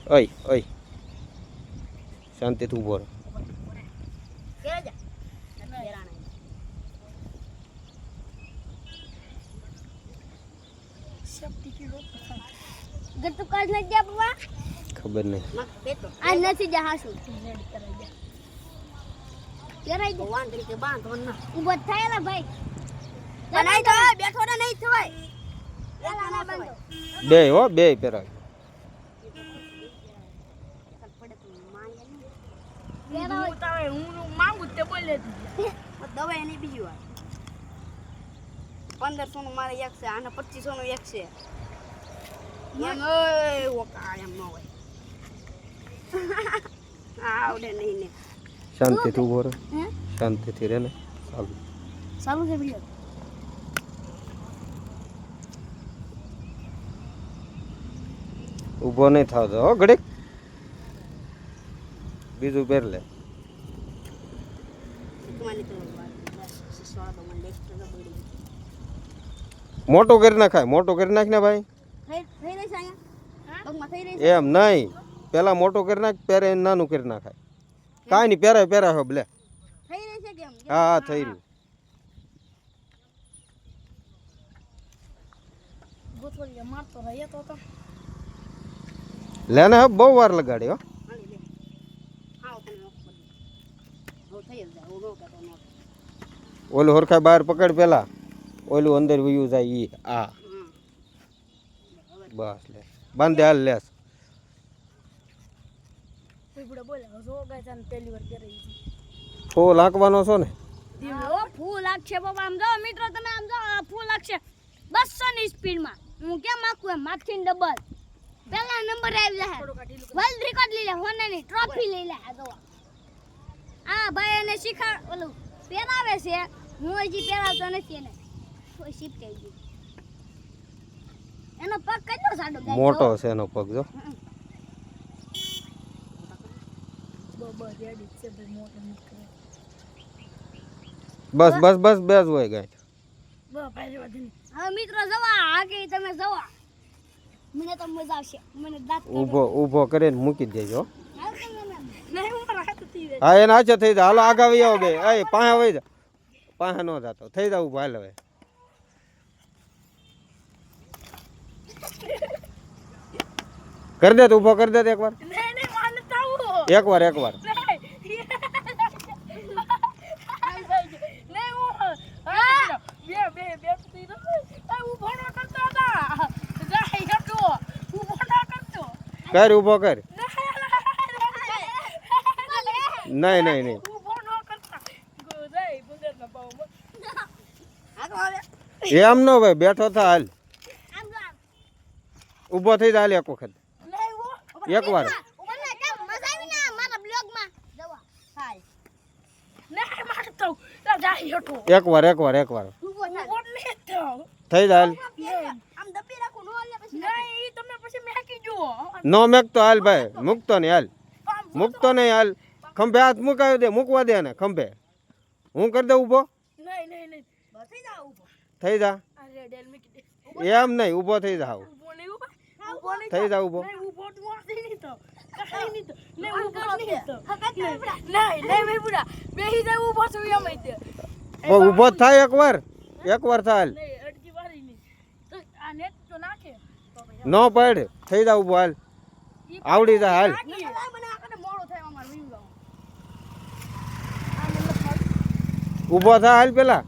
ઓય ઓય શાંતિ તું બોલ ગટુ કાઢ ન દે બાબા ખબર નહીં આ નથી જા હાસુ કેરાઈ દે વાંદરી કે બાંધો ના ઉભો થાયલા ભાઈ બનાઈ તો બેઠો ને નહીં થવાય એલા ના બાંધો બે હો બે પેરા હું માંગુ તે બોલે દવા એની બીજી વાર 1500 નું મારે એક છે આને 2500 નું એક છે એમ ઓય ઓકા એમ ન હોય આવડે નહીં ને શાંતિ તું બોલ શાંતિથી રહે ને ચાલુ છે વિડિયો ઊભો નહીં થતો હો ઘડીક બીજું પહેર લે મોટું કરી નાખાય મોટું કરી નાખ ને ભાઈ એમ નહીં પેલા મોટું કરી નાખ પહેરે નાનું કરી નાખાય કાંઈ નહીં પહેરાય પહેરાય હબ લે હા હા થઈ રહ્યું લે ને બહુ વાર લગાડી હો ઓલું હોરખા બહાર પકડ પેલા ઓલું અંદર વયું જાય ઈ આ બસ લે બાંધે હાલ લેસ ફૂલ હાંકવાનો છો ને ફૂલ લાગશે બાબા આમ જાઓ મિત્રો તમે આમ જાઓ ફૂલ લાગશે 200 ની સ્પીડ માં હું કેમ આખું એમ માથીન ડબલ પહેલા નંબર આવી જાય વર્લ્ડ રેકોર્ડ લઈ લે હોનાની ટ્રોફી લઈ લે આ જો આ ભાઈ એને શીખા ઓલું પહેરાવે છે હું હજી પહેરાવતો નથી એને કોઈ શીખ થઈ ગઈ એનો પગ કેટલો સાડો ગાય મોટો છે એનો પગ જો બસ બસ બસ બેસ હોય ગાય હા મિત્રો જવા આગે તમે જવા મને તો મજા આવશે મને દાંત ઊભો કરીને મૂકી દેજો નહીં હું રાત થી હા એને આછા થઈ જા હાલો આગા વઈ આવો બે એ પાહે વઈ જા પાહે નો જાતો થઈ જા ઊભો હાલ હવે કરી દે ઊભો કરી દે એકવાર નહીં માનતા હું એકવાર એકવાર કર ઊભો કર નહીં નહીં નહીં એમ નો ભાઈ બેઠો થા હાલ ઊભો થઈ જા હાલ એક વખત એકવાર એકવાર એકવાર એકવાર થઈ જા હાલ નો મેકતો હાલ ભાઈ મૂકતો નહીં હાલ મૂકતો નહીં હાલ ખંભે હાથ મુકાવી દે મૂકવા દે ને ખંભે હું કરી દઉં ઊભો થઈ જા એમ નહીં ઊભો થઈ જા થઈ જા ઊભો ઊભો થાય એકવાર એકવાર થાય નો પડ થઈ જા ઊભો હાલ આવડી જા હાલ ઊભો થા હાલ પેલા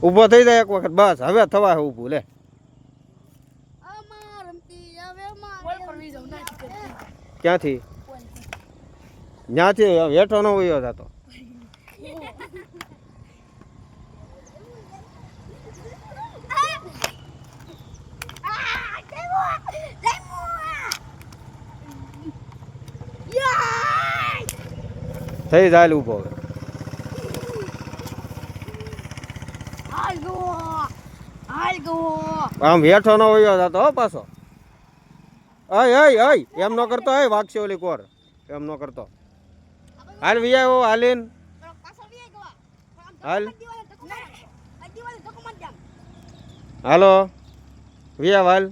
ઊભો થઈ જાય એક વખત બસ હવે થવા હે ઊભું લે ક્યાંથી ત્યાંથી હેઠો નો વયો જતો થઈ જાય ઊભો આમ હેઠો નો વયો જતો હો પાછો અય અય અય એમ ન કરતો અય વાગશે ઓલી કોર એમ ન કરતો હાલ વિયાવો હાલીન હાલ હાલો વિયા હાલ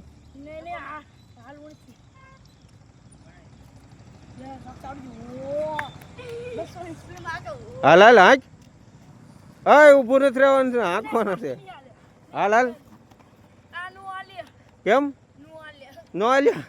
હાલ હાલ હાચ અય ઊભું નથી રહેવાનું છે હાંકવાનું છે હાલ હાલ કેમ નો હાલ્યા